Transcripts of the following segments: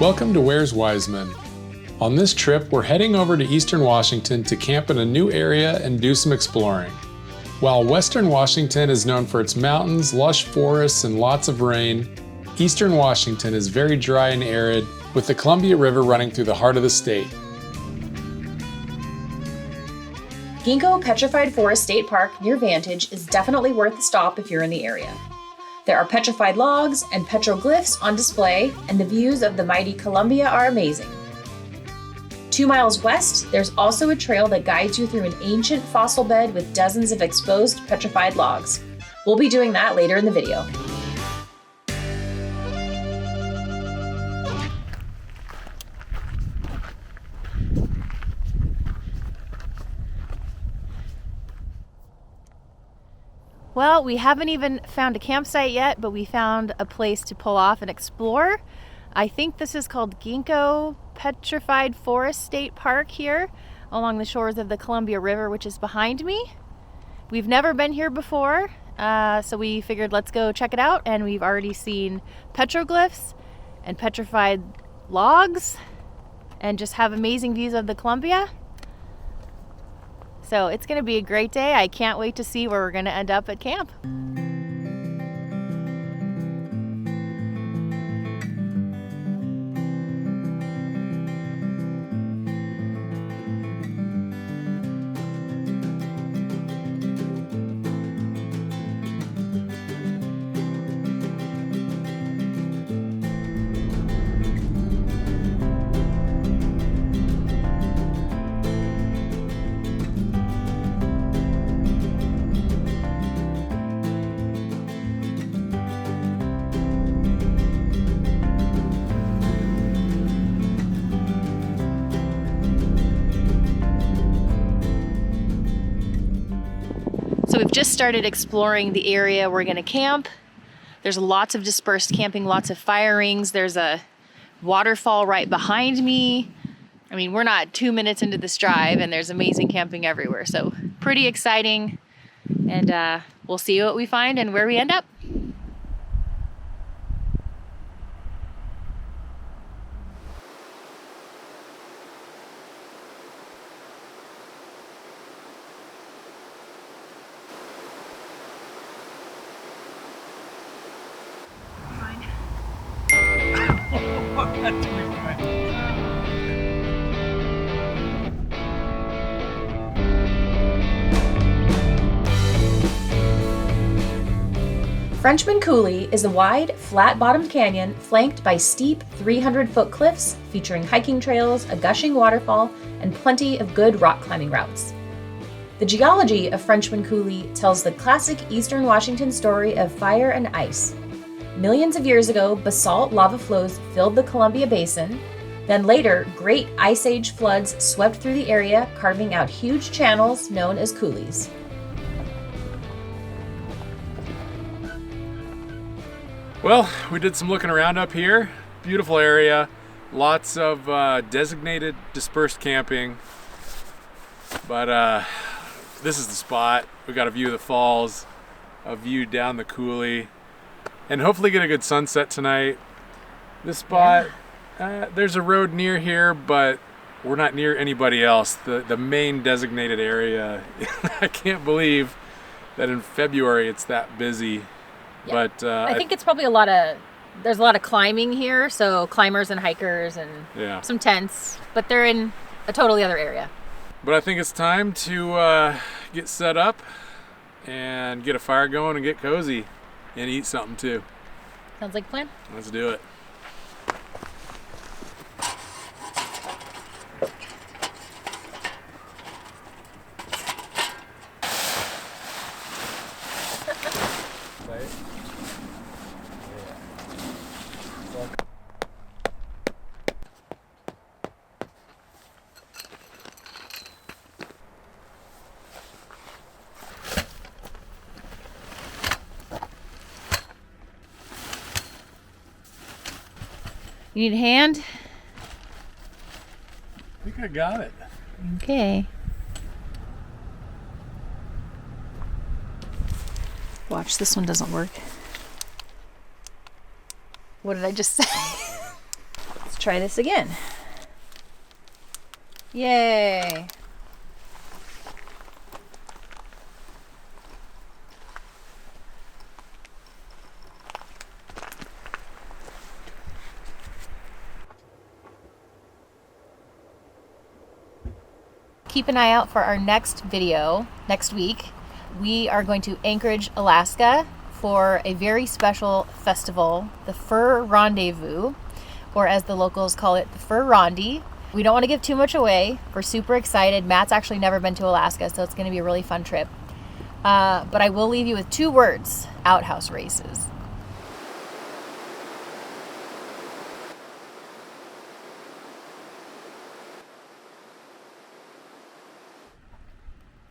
Welcome to Where's Wiseman? On this trip, we're heading over to Eastern Washington to camp in a new area and do some exploring. While Western Washington is known for its mountains, lush forests, and lots of rain, Eastern Washington is very dry and arid, with the Columbia River running through the heart of the state. Ginko Petrified Forest State Park near Vantage is definitely worth a stop if you're in the area. There are petrified logs and petroglyphs on display, and the views of the mighty Columbia are amazing. 2 miles west, there's also a trail that guides you through an ancient fossil bed with dozens of exposed petrified logs. We'll be doing that later in the video. Well, we haven't even found a campsite yet, but we found a place to pull off and explore. I think this is called Ginko Petrified Forest State Park here along the shores of the Columbia River, which is behind me. We've never been here before, so we figured let's go check it out, and we've already seen petroglyphs and petrified logs and just have amazing views of the Columbia. So it's going to be a great day. I can't wait to see where we're going to end up at camp. So we've just started exploring the area we're gonna camp. There's lots of dispersed camping, lots of fire rings. There's a waterfall right behind me. I mean, we're not 2 minutes into this drive and there's amazing camping everywhere. So pretty exciting. And we'll see what we find and where we end up. Frenchman Coulee is a wide, flat-bottomed canyon flanked by steep 300-foot cliffs featuring hiking trails, a gushing waterfall, and plenty of good rock climbing routes. The geology of Frenchman Coulee tells the classic Eastern Washington story of fire and ice. Millions of years ago, basalt lava flows filled the Columbia Basin. Then later, great Ice Age floods swept through the area, carving out huge channels known as coulees. Well, we did some looking around up here. Beautiful area. Lots of designated dispersed camping. But this is the spot. We got a view of the falls, a view down the coulee, and hopefully get a good sunset tonight. This spot, there's a road near here, but we're not near anybody else. The main designated area, I can't believe that in February it's that busy. Yeah. But I think it's probably there's a lot of climbing here, so climbers and hikers and some tents, but they're in a totally other area. But I think it's time to get set up and get a fire going and get cozy and eat something too. Sounds like a plan. Let's do it. You need a hand? I think I got it. Okay. Watch, this one doesn't work. What did I just say? Let's try this again. Yay! Keep an eye out for our next video next week. We are going to Anchorage, Alaska for a very special festival, the Fur Rendezvous, or as the locals call it, the Fur Rondi. We don't want to give too much away. We're super excited. Matt's actually never been to Alaska, so it's going to be a really fun trip. But I will leave you with 2 words: outhouse races.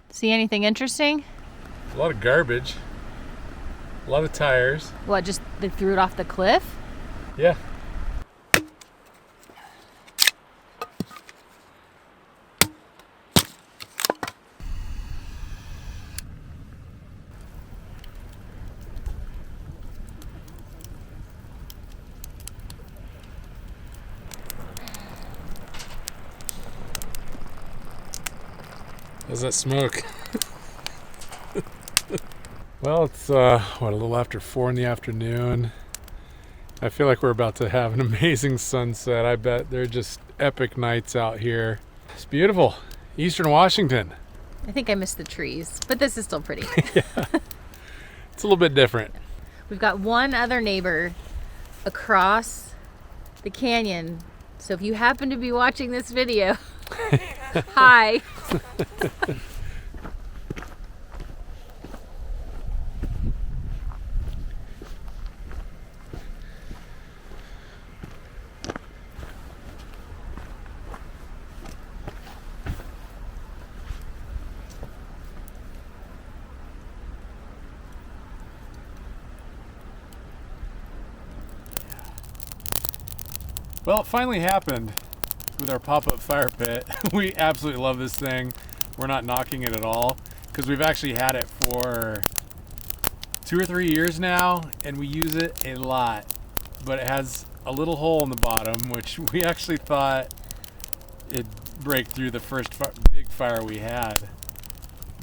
See anything interesting? A lot of garbage. A lot of tires. What, just they threw it off the cliff? Yeah. How's that smoke? Well, it's a little after 4 in the afternoon. I feel like we're about to have an amazing sunset. I bet they're just epic nights out here. It's beautiful. Eastern Washington. I think I missed the trees, but this is still pretty. Yeah. It's a little bit different. We've got one other neighbor across the canyon. So if you happen to be watching this video, hi. Well, it finally happened with our pop-up fire pit. We absolutely love this thing. We're not knocking it at all because we've actually had it for 2 or 3 years now and we use it a lot. But it has a little hole in the bottom, which we actually thought it'd break through the first big fire we had.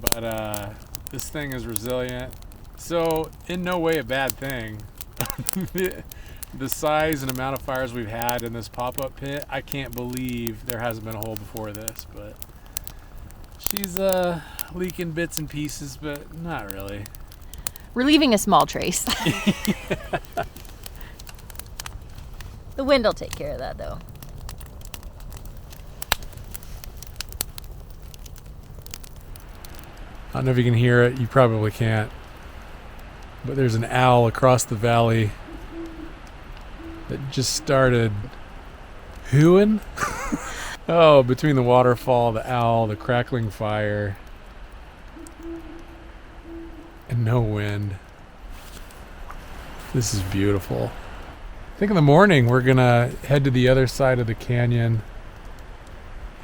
But this thing is resilient. So in no way a bad thing. The size and amount of fires we've had in this pop-up pit, I can't believe there hasn't been a hole before this, but she's leaking bits and pieces, but not really. We're leaving a small trace. The wind will take care of that, though. I don't know if you can hear it. You probably can't. But there's an owl across the valley that just started hooing. Oh, between the waterfall, the owl, the crackling fire, and no wind. This is beautiful. I think in the morning we're gonna head to the other side of the canyon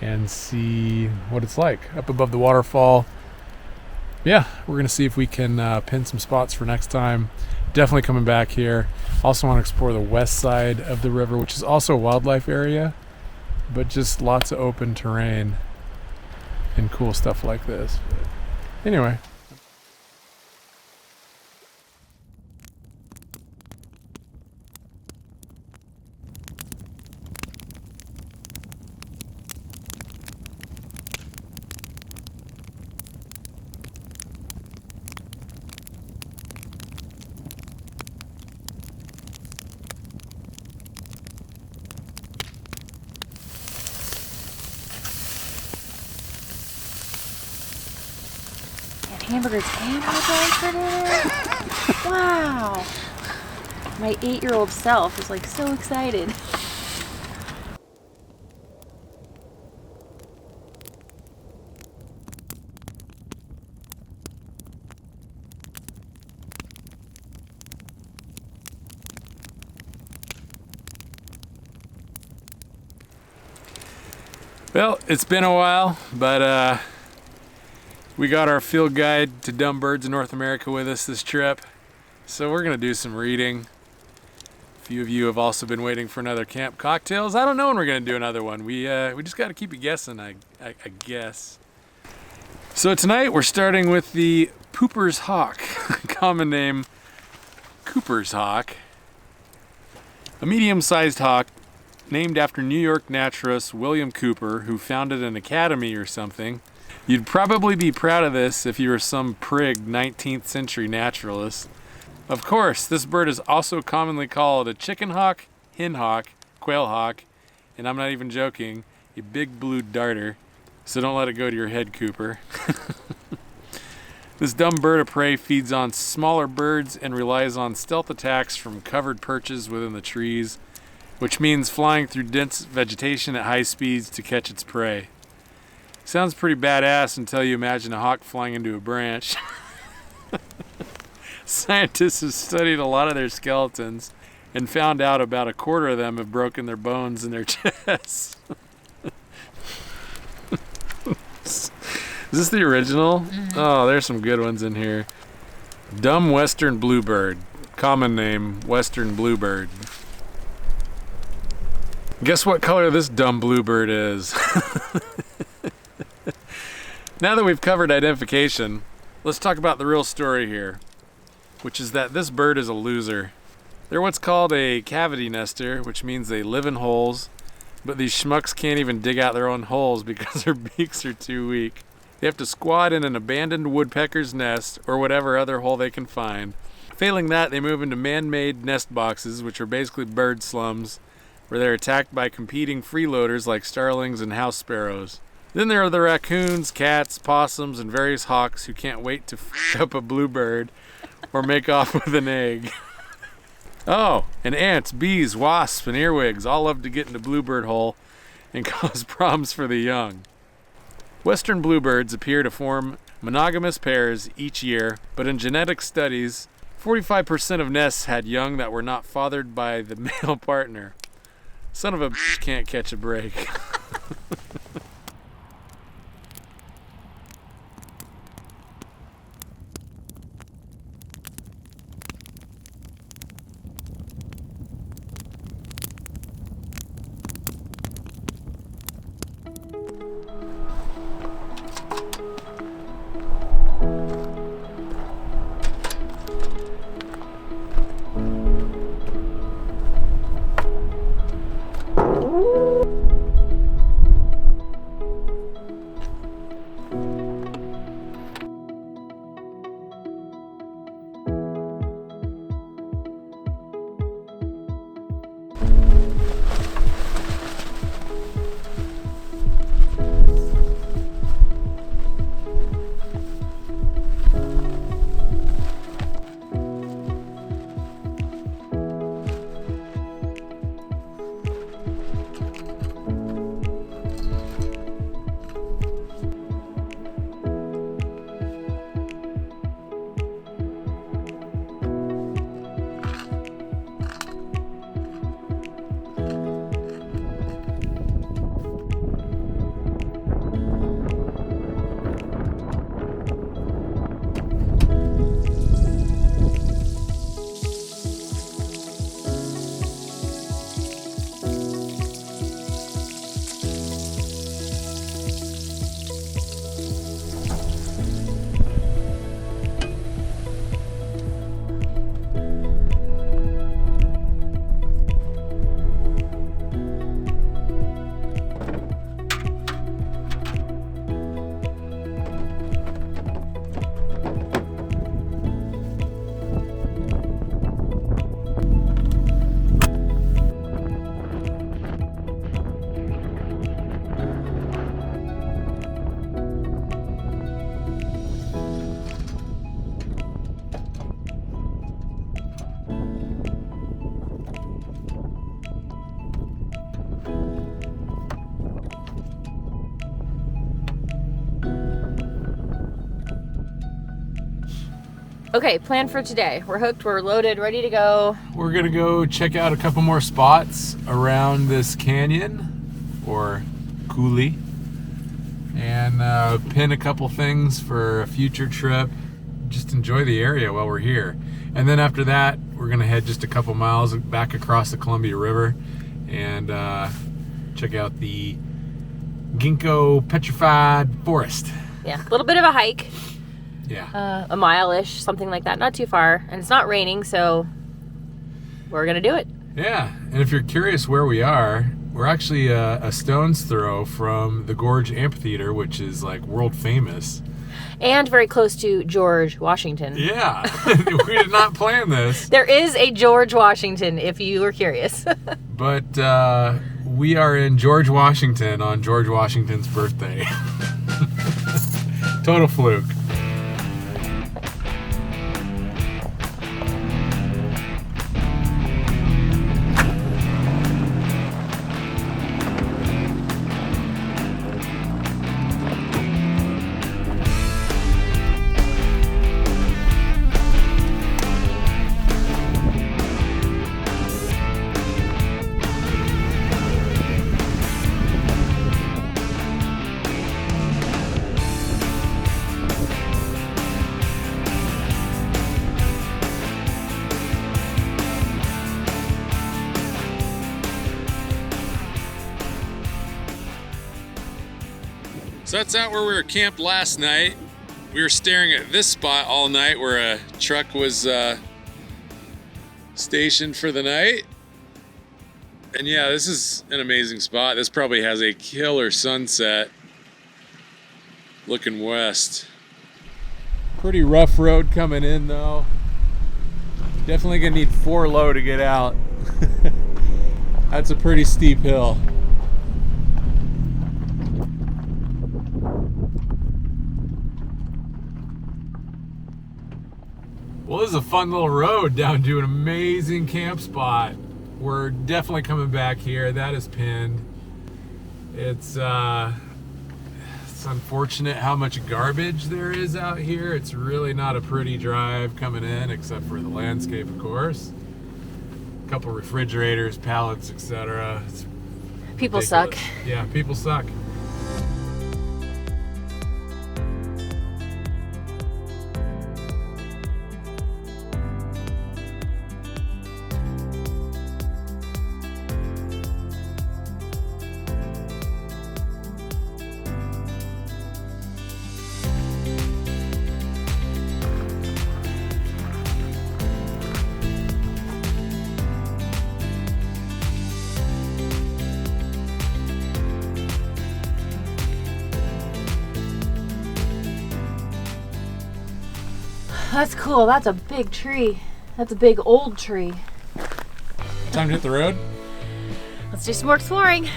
and see what it's like up above the waterfall. Yeah, we're gonna see if we can pin some spots for next time. Definitely coming back here. Also want to explore the west side of the river, which is also a wildlife area, but just lots of open terrain and cool stuff like this. But anyway. Hamburgers and hot dogs for dinner. Wow. My 8-year-old self is like so excited. Well, it's been a while, but we got our field guide to dumb birds in North America with us this trip. So we're gonna do some reading. A few of you have also been waiting for another Camp Cocktails. I don't know when we're going to do another one. We just got to keep you guessing, I guess. So tonight we're starting with the Pooper's Hawk, common name Cooper's Hawk. A medium-sized hawk named after New York naturalist William Cooper, who founded an academy or something. You'd probably be proud of this if you were some prig 19th century naturalist. Of course, this bird is also commonly called a chicken hawk, hen hawk, quail hawk, and I'm not even joking, a big blue darter. So don't let it go to your head, Cooper. This dumb bird of prey feeds on smaller birds and relies on stealth attacks from covered perches within the trees, which means flying through dense vegetation at high speeds to catch its prey. Sounds pretty badass until you imagine a hawk flying into a branch. Scientists have studied a lot of their skeletons and found out about a quarter of them have broken their bones in their chests. Is this the original? Mm-hmm. Oh, there's some good ones in here. Dumb western bluebird. Common name, western bluebird. Guess what color this dumb bluebird is? Now that we've covered identification, let's talk about the real story here, which is that this bird is a loser. They're what's called a cavity nester, which means they live in holes, but these schmucks can't even dig out their own holes because their beaks are too weak. They have to squat in an abandoned woodpecker's nest or whatever other hole they can find. Failing that, they move into man-made nest boxes, which are basically bird slums, where they're attacked by competing freeloaders like starlings and house sparrows. Then there are the raccoons, cats, possums, and various hawks who can't wait to f*** up a bluebird or make off with an egg. Oh, and ants, bees, wasps, and earwigs all love to get into bluebird hole and cause problems for the young. Western bluebirds appear to form monogamous pairs each year, but in genetic studies, 45% of nests had young that were not fathered by the male partner. Son of a bitch can't catch a break. Okay, plan for today. We're hooked, we're loaded, ready to go. We're gonna go check out a couple more spots around this canyon, or coulee, and pin a couple things for a future trip. Just enjoy the area while we're here. And then after that, we're gonna head just a couple miles back across the Columbia River and check out the Ginko Petrified Forest. Yeah, a little bit of a hike. Yeah. A mile-ish, something like that. Not too far. And it's not raining, so we're going to do it. Yeah, and if you're curious where we are, we're actually a stone's throw from the Gorge Amphitheater, which is like world famous. And very close to George Washington. Yeah, we did not plan this. There is a George Washington, if you were curious. But we are in George Washington on George Washington's birthday. Total fluke. So that's out where we were camped last night. We were staring at this spot all night where a truck was stationed for the night. And yeah, this is an amazing spot. This probably has a killer sunset looking west. Pretty rough road coming in though. Definitely gonna need 4 low to get out. That's a pretty steep hill. Well, this is a fun little road down to an amazing camp spot. We're definitely coming back here. That is pinned. It's unfortunate how much garbage there is out here. It's really not a pretty drive coming in, except for the landscape, of course. A couple refrigerators, pallets, etc. People suck. Yeah, people suck. That's cool. That's a big tree. That's a big old tree. Time to hit the road? Let's do some more exploring.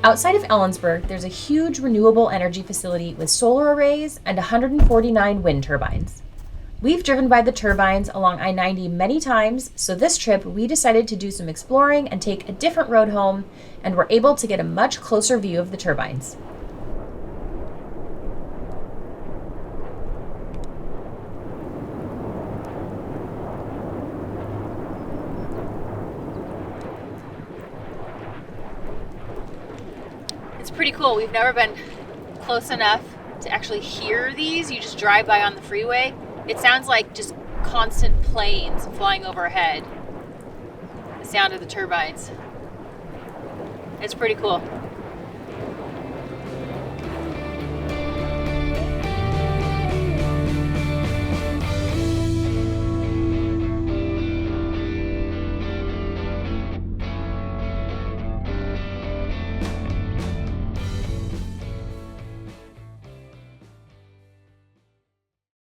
Outside of Ellensburg, there's a huge renewable energy facility with solar arrays and 149 wind turbines. We've driven by the turbines along I-90 many times, so this trip we decided to do some exploring and take a different road home, and were able to get a much closer view of the turbines. It's pretty cool. We've never been close enough to actually hear these. You just drive by on the freeway. It sounds like just constant planes flying overhead. The sound of the turbines. It's pretty cool.